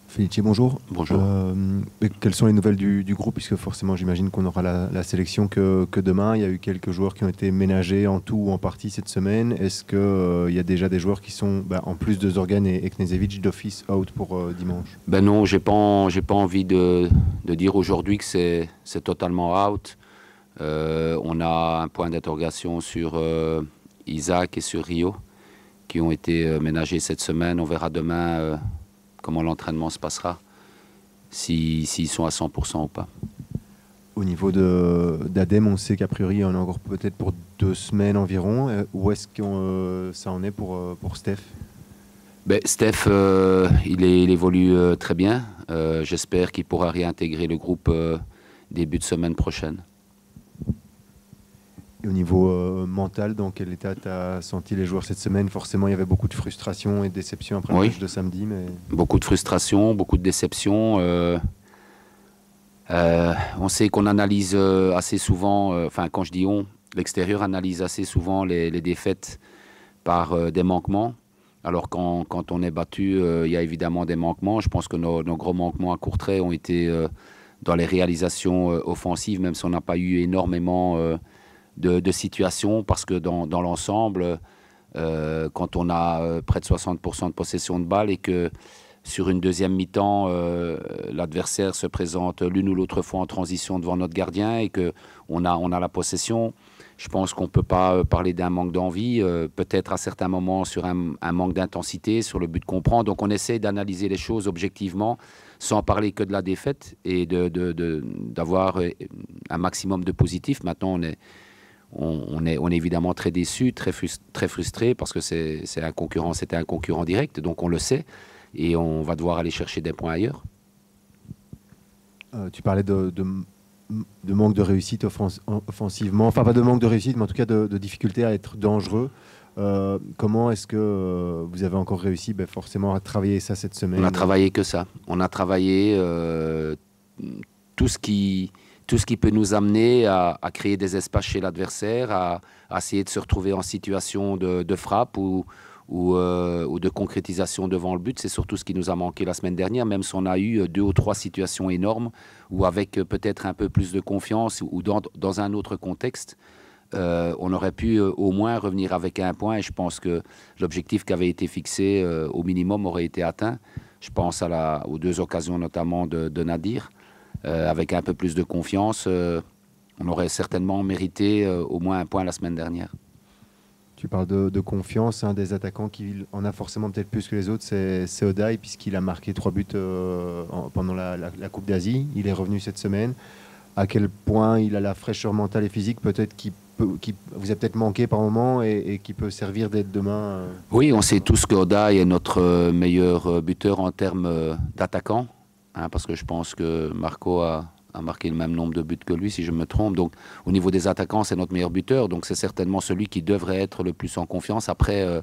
Felice, bonjour. Bonjour. Quelles sont les nouvelles du groupe? Puisque forcément, j'imagine qu'on aura la sélection que demain. Il y a eu quelques joueurs qui ont été ménagés en tout ou en partie cette semaine. Est-ce qu'il y a déjà des joueurs qui sont, en plus de Zorgan et Knežević, d'office out pour dimanche? Ben non, j'ai pas envie de dire aujourd'hui que c'est totalement out. On a un point d'interrogation sur Isaac et sur Rio qui ont été ménagés cette semaine. On verra demain comment l'entraînement se passera, s'ils sont à 100% ou pas. Au niveau d'Adem, on sait qu'a priori, il y en a encore peut-être pour 2 semaines environ. Où est-ce que ça en est pour Steph? Steph, il évolue très bien. J'espère qu'il pourra réintégrer le groupe début de semaine prochaine. Et au niveau mental, dans quel état tu as senti les joueurs cette semaine? Forcément, il y avait beaucoup de frustration et de déception après le match de samedi. Mais... Beaucoup de frustration, beaucoup de déception. On sait qu'on analyse assez souvent, quand je dis on, l'extérieur analyse assez souvent les défaites par des manquements. Alors quand on est battu, il y a évidemment des manquements. Je pense que nos gros manquements à court trait ont été dans les réalisations offensives, même si on n'a pas eu énormément de situations, parce que dans l'ensemble, quand on a près de 60% de possession de balle et que sur une deuxième mi-temps, l'adversaire se présente l'une ou l'autre fois en transition devant notre gardien et qu'on a la possession, je pense qu'on ne peut pas parler d'un manque d'envie, peut-être à certains moments sur un manque d'intensité, sur le but qu'on prend. Donc on essaie d'analyser les choses objectivement, sans parler que de la défaite et d'avoir un maximum de positif. Maintenant, on est évidemment très déçus, très frustrés, parce que c'était un concurrent direct, donc on le sait, et on va devoir aller chercher des points ailleurs. Tu parlais de manque de réussite offensivement, enfin pas de manque de réussite, mais en tout cas de difficulté à être dangereux. Comment est-ce que vous avez encore réussi forcément à travailler ça cette semaine? On a travaillé que ça. On a travaillé tout ce qui peut nous amener à créer des espaces chez l'adversaire, à essayer de se retrouver en situation de frappe ou de concrétisation devant le but. C'est surtout ce qui nous a manqué la semaine dernière, même si on a eu 2 ou 3 situations énormes, ou avec peut-être un peu plus de confiance, ou dans un autre contexte, on aurait pu au moins revenir avec un point, et je pense que l'objectif qui avait été fixé au minimum aurait été atteint. Je pense aux 2 occasions notamment de Nadir. Avec un peu plus de confiance, on aurait certainement mérité au moins un point la semaine dernière. Tu parles de confiance, un des attaquants qui en a forcément peut-être plus que les autres, c'est Oday, puisqu'il a marqué 3 buts pendant la Coupe d'Asie. Il est revenu cette semaine. À quel point il a la fraîcheur mentale et physique, peut-être qui vous a peut-être manqué par moment et qui peut servir d'être demain Oui, on sait tous que Oday est notre meilleur buteur en termes d'attaquant, parce que je pense que Marco a marqué le même nombre de buts que lui, si je me trompe. Donc, au niveau des attaquants, c'est notre meilleur buteur. Donc, c'est certainement celui qui devrait être le plus en confiance. Après,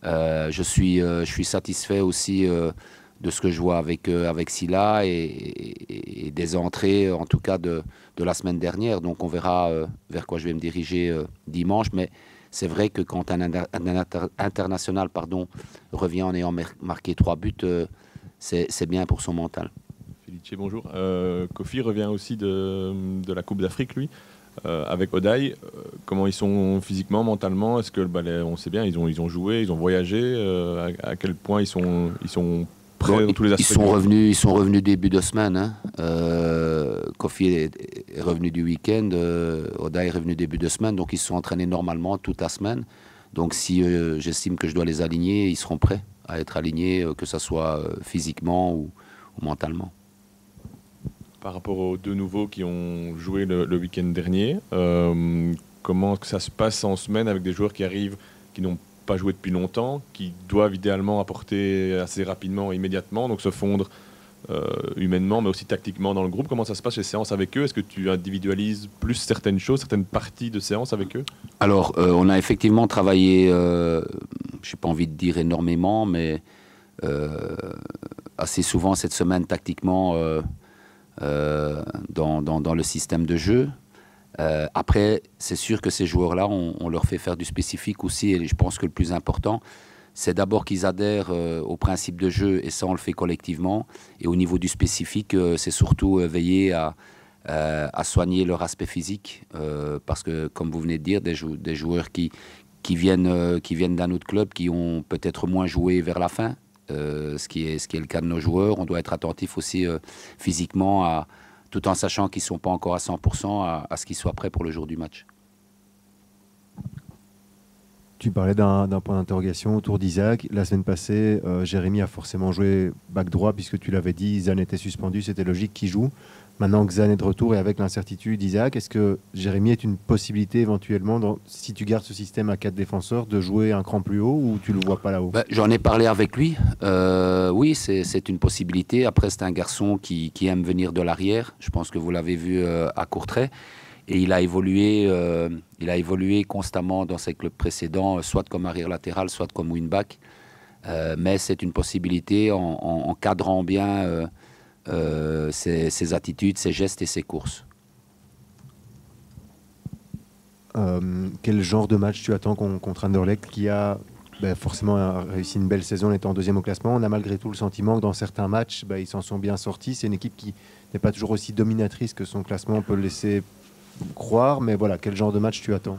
je suis satisfait aussi de ce que je vois avec Sylla et des entrées, en tout cas, de la semaine dernière. Donc, on verra vers quoi je vais me diriger dimanche. Mais c'est vrai que quand un international revient en ayant marqué 3 buts, c'est bien pour son mental. Felice, bonjour. Kofi revient aussi de la Coupe d'Afrique, lui, avec Oday. Comment ils sont physiquement, mentalement? Est-ce que on sait bien, ils ont joué, ils ont voyagé. À quel point ils sont prêts dans tous les aspects? Ils sont revenus début de semaine. Kofi est revenu du week-end. Oday est revenu début de semaine. Donc ils se sont entraînés normalement toute la semaine. Donc si j'estime que je dois les aligner, ils seront prêts à être alignés, que ce soit physiquement ou mentalement. Par rapport aux 2 nouveaux qui ont joué le week-end dernier, comment ça se passe en semaine avec des joueurs qui arrivent, qui n'ont pas joué depuis longtemps, qui doivent idéalement apporter assez rapidement et immédiatement, donc se fondre humainement, mais aussi tactiquement dans le groupe? Comment ça se passe les séances avec eux? Est-ce que tu individualises plus certaines choses, certaines parties de séances avec eux? Alors, on a effectivement travaillé, je n'ai pas envie de dire énormément, mais assez souvent cette semaine tactiquement dans le système de jeu. Après, c'est sûr que ces joueurs-là, on leur fait faire du spécifique aussi, et je pense que le plus important, c'est d'abord qu'ils adhèrent au principe de jeu, et ça on le fait collectivement. Et au niveau du spécifique, c'est surtout veiller à soigner leur aspect physique, parce que comme vous venez de dire, des joueurs qui viennent d'un autre club, qui ont peut-être moins joué vers la fin, ce qui est le cas de nos joueurs. On doit être attentif aussi physiquement, tout en sachant qu'ils ne sont pas encore à 100%, à ce qu'ils soient prêts pour le jour du match. Tu parlais d'un point d'interrogation autour d'Isaac. La semaine passée, Jérémy a forcément joué back droit, puisque tu l'avais dit, Zan était suspendu, c'était logique qu'il joue. Maintenant que Zan est de retour et avec l'incertitude d'Isaac, est-ce que Jérémy est une possibilité éventuellement, si tu gardes ce système à 4 défenseurs, de jouer un cran plus haut, ou tu ne le vois pas là-haut? J'en ai parlé avec lui. Oui, c'est une possibilité. Après, c'est un garçon qui aime venir de l'arrière. Je pense que vous l'avez vu à Courtrai. Et il a évolué constamment dans ses clubs précédents, soit comme arrière latéral, soit comme wingback. Mais c'est une possibilité en cadrant bien ses attitudes, ses gestes et ses courses. Quel genre de match tu attends contre Anderlecht, qui a forcément réussi une belle saison en étant deuxième au classement? On a malgré tout le sentiment que dans certains matchs, ils s'en sont bien sortis. C'est une équipe qui n'est pas toujours aussi dominatrice que son classement peut le laisser croire, mais voilà, quel genre de match tu attends?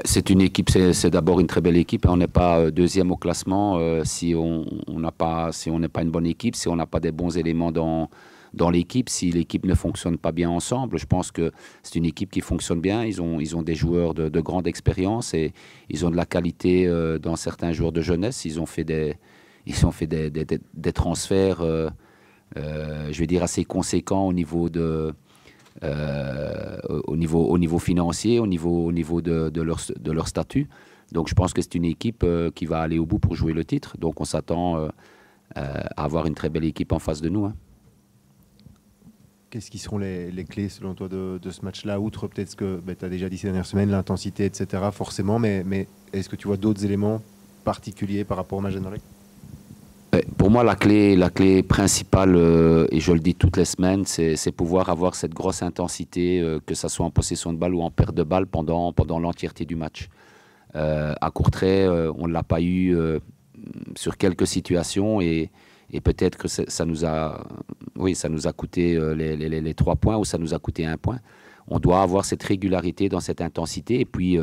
C'est une équipe, c'est d'abord une très belle équipe. On n'est pas deuxième au classement si on n'est pas une bonne équipe, si on n'a pas des bons éléments dans l'équipe, si l'équipe ne fonctionne pas bien ensemble. Je pense que c'est une équipe qui fonctionne bien. Ils ont des joueurs de grande expérience, et ils ont de la qualité dans certains joueurs de jeunesse. Ils ont fait des transferts, je vais dire, assez conséquents au niveau financier, au niveau de leur statut. Donc je pense que c'est une équipe qui va aller au bout pour jouer le titre. Donc on s'attend à avoir une très belle équipe en face de nous. Qu'est-ce qui seront les clés selon toi de ce match-là, outre peut-être ce que tu as déjà dit ces dernières semaines, l'intensité, etc. forcément, mais est-ce que tu vois d'autres éléments particuliers par rapport au match d'Anderlecht? Pour moi, la clé principale, et je le dis toutes les semaines, c'est pouvoir avoir cette grosse intensité, que ce soit en possession de balle ou en perte de balle pendant l'entièreté du match. À Courtrai, on ne l'a pas eu sur quelques situations, et peut-être que ça nous a coûté les 3 points, ou ça nous a coûté 1 point. On doit avoir cette régularité dans cette intensité, et puis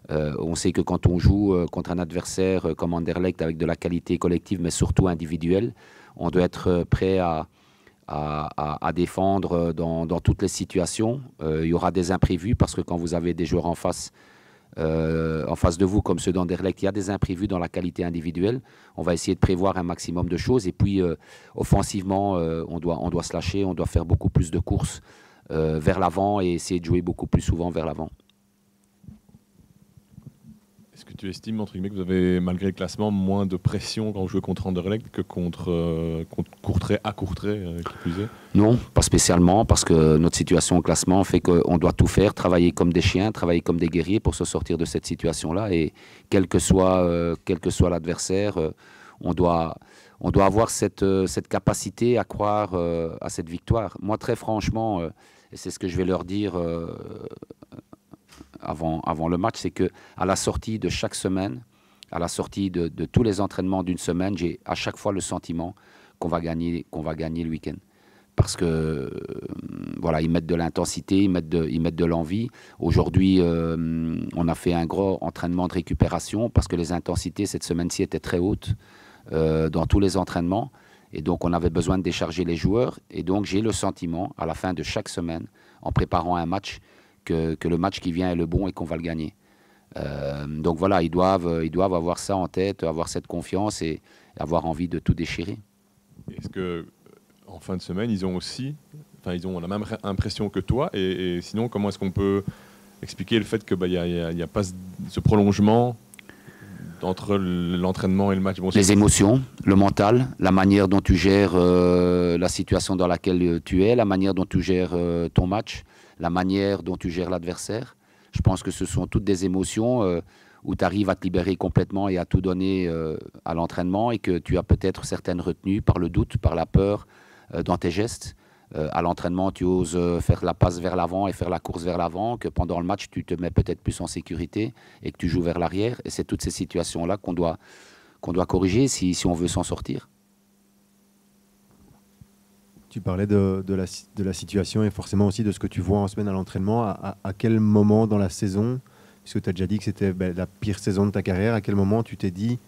on sait que quand on joue contre un adversaire comme Anderlecht, avec de la qualité collective mais surtout individuelle, on doit être prêt à défendre dans toutes les situations. Il y aura des imprévus, parce que quand vous avez des joueurs en face de vous, comme ceux d'Anderlecht, il y a des imprévus dans la qualité individuelle. On va essayer de prévoir un maximum de choses, et puis offensivement, on doit se lâcher, on doit faire beaucoup plus de courses vers l'avant, et essayer de jouer beaucoup plus souvent vers l'avant. Est-ce que tu estimes, entre guillemets, que vous avez, malgré le classement, moins de pression quand vous jouez contre Anderlecht que contre Courtrai, à Courtrai, qui plus est? Non, pas spécialement, parce que notre situation au classement fait qu'on doit tout faire, travailler comme des chiens, travailler comme des guerriers pour se sortir de cette situation-là. Et quel que soit l'adversaire, on doit avoir cette capacité à croire à cette victoire. Moi, très franchement, et c'est ce que je vais leur dire avant le match, c'est qu'à la sortie de chaque semaine, à la sortie de tous les entraînements d'une semaine, j'ai à chaque fois le sentiment qu'on va gagner le week-end. Parce que voilà, ils mettent de l'intensité, ils mettent de l'envie. Aujourd'hui, on a fait un gros entraînement de récupération, parce que les intensités cette semaine-ci étaient très hautes dans tous les entraînements. Et donc, on avait besoin de décharger les joueurs. Et donc, j'ai le sentiment, à la fin de chaque semaine, en préparant un match, que le match qui vient est le bon et qu'on va le gagner. Donc voilà, ils doivent avoir ça en tête, avoir cette confiance et avoir envie de tout déchirer. Est-ce qu'en fin de semaine, ils ont la même impression que toi, et sinon, comment est-ce qu'on peut expliquer le fait qu'il n'y a pas ce prolongement entre l'entraînement et le match? Les émotions, le mental, la manière dont tu gères la situation dans laquelle tu es, la manière dont tu gères ton match, la manière dont tu gères l'adversaire. Je pense que ce sont toutes des émotions où tu arrives à te libérer complètement et à tout donner à l'entraînement, et que tu as peut-être certaines retenues par le doute, par la peur dans tes gestes. À l'entraînement, tu oses faire la passe vers l'avant et faire la course vers l'avant, que pendant le match, tu te mets peut-être plus en sécurité et que tu joues vers l'arrière. Et c'est toutes ces situations-là qu'on doit corriger si on veut s'en sortir. Tu parlais de la situation et forcément aussi de ce que tu vois en semaine à l'entraînement. À quel moment dans la saison, puisque tu as déjà dit que c'était la pire saison de ta carrière, à quel moment tu t'es dit,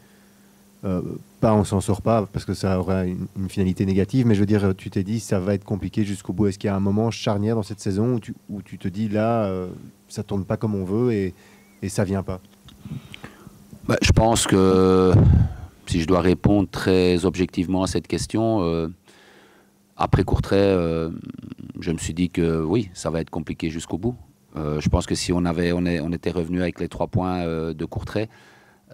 pas on s'en sort pas parce que ça aura une finalité négative, mais je veux dire, tu t'es dit ça va être compliqué jusqu'au bout. Est-ce qu'il y a un moment charnière dans cette saison où tu te dis là, ça tourne pas comme on veut et ça vient pas? Je pense que si je dois répondre très objectivement à cette question, après Courtrai, je me suis dit que oui, ça va être compliqué jusqu'au bout. Je pense que si on était revenu avec les 3 points de Courtrai,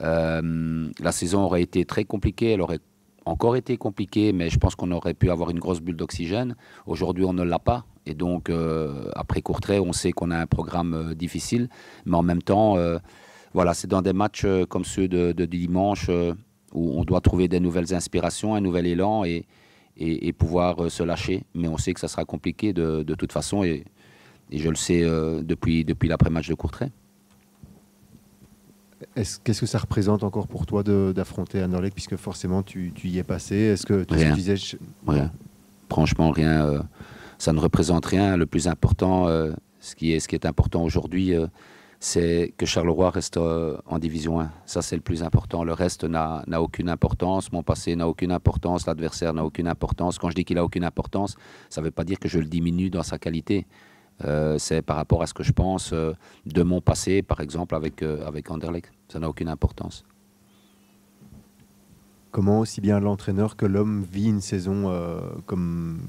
la saison aurait été très compliquée. Elle aurait encore été compliquée, mais je pense qu'on aurait pu avoir une grosse bulle d'oxygène. Aujourd'hui, on ne l'a pas. Et donc, après Courtrai, on sait qu'on a un programme difficile. Mais en même temps, voilà, c'est dans des matchs comme ceux de dimanche où on doit trouver des nouvelles inspirations, un nouvel élan et pouvoir se lâcher. Mais on sait que ça sera compliqué de toute façon et je le sais depuis l'après-match de Courtrai. Qu'est-ce que ça représente encore pour toi d'affronter Anderlecht, puisque forcément tu y es passé? Est-ce que tu disais... Rien. Franchement, rien. Ça ne représente rien. Le plus important, ce qui est important aujourd'hui, c'est que Charleroi reste en Division 1. Ça, c'est le plus important. Le reste n'a aucune importance. Mon passé n'a aucune importance. L'adversaire n'a aucune importance. Quand je dis qu'il n'a aucune importance, ça ne veut pas dire que je le diminue dans sa qualité. C'est par rapport à ce que je pense de mon passé, par exemple, avec Anderlecht. Ça n'a aucune importance. Comment aussi bien l'entraîneur que l'homme vit une saison comme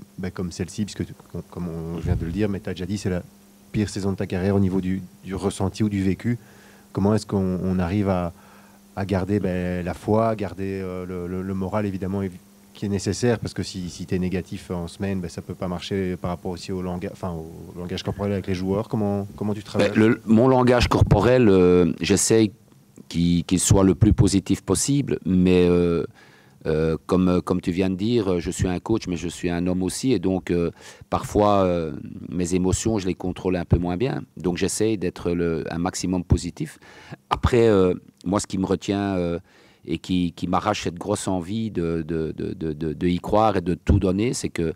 celle-ci, puisque comme on vient de le dire, mais tu as déjà dit, c'est la pire saison de ta carrière au niveau du ressenti ou du vécu. Comment est-ce qu'on arrive à garder la foi, à garder le moral, évidemment, qui est nécessaire, parce que si tu es négatif en semaine, ça ne peut pas marcher par rapport aussi au langage corporel avec les joueurs. Comment tu travailles? Mon langage corporel, j'essaye qu'il soit le plus positif possible, mais comme tu viens de dire, je suis un coach, mais je suis un homme aussi, et donc parfois mes émotions, je les contrôle un peu moins bien. Donc j'essaye d'être un maximum positif. Après, moi, ce qui me retient et qui m'arrache cette grosse envie de y croire et de tout donner, c'est que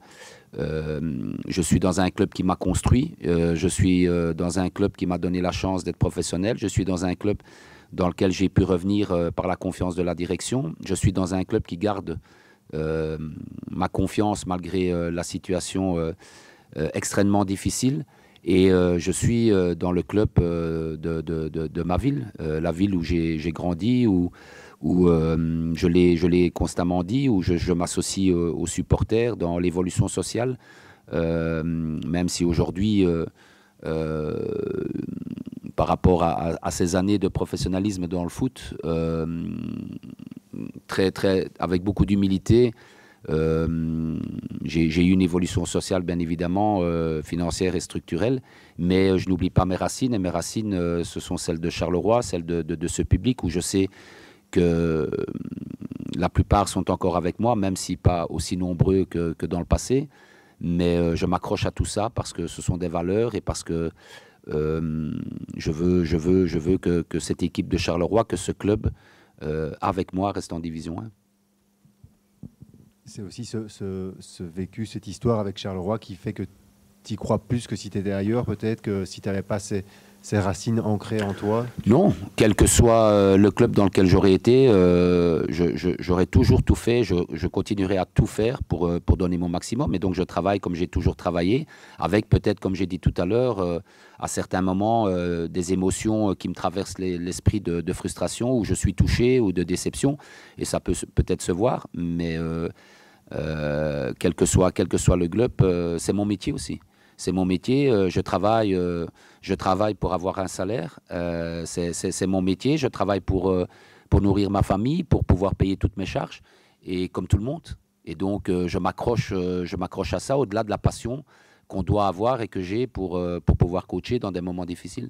je suis dans un club qui m'a construit, je suis dans un club qui m'a donné la chance d'être professionnel, je suis dans un club dans lequel j'ai pu revenir par la confiance de la direction, je suis dans un club qui garde ma confiance malgré la situation extrêmement difficile. Et je suis dans le club de ma ville, la ville où j'ai grandi, où je l'ai constamment dit, où je m'associe aux supporters dans l'évolution sociale, même si aujourd'hui, par rapport à ces années de professionnalisme dans le foot, avec beaucoup d'humilité, j'ai eu une évolution sociale, bien évidemment, financière et structurelle, mais je n'oublie pas mes racines, et mes racines, ce sont celles de Charleroi, celles de ce public où je sais que la plupart sont encore avec moi, même si pas aussi nombreux que dans le passé, mais je m'accroche à tout ça parce que ce sont des valeurs et parce que je veux que cette équipe de Charleroi, que ce club avec moi reste en Division 1. C'est aussi ce vécu, cette histoire avec Charleroi qui fait que tu y crois plus que si tu étais ailleurs, peut-être que si tu n'avais pas ces racines ancrées en toi? Non, quel que soit le club dans lequel j'aurais été, j'aurais toujours tout fait, je continuerai à tout faire pour donner mon maximum. Et donc je travaille comme j'ai toujours travaillé, avec peut-être, comme j'ai dit tout à l'heure, à certains moments, des émotions qui me traversent l'esprit de frustration, où je suis touché, ou de déception. Et ça peut-être se voir, mais quel que soit le club, c'est mon métier aussi. C'est mon métier, je travaille pour avoir un salaire, c'est mon métier, je travaille pour nourrir ma famille, pour pouvoir payer toutes mes charges, et comme tout le monde. Et donc je m'accroche à ça, au-delà de la passion qu'on doit avoir et que j'ai pour pouvoir coacher dans des moments difficiles.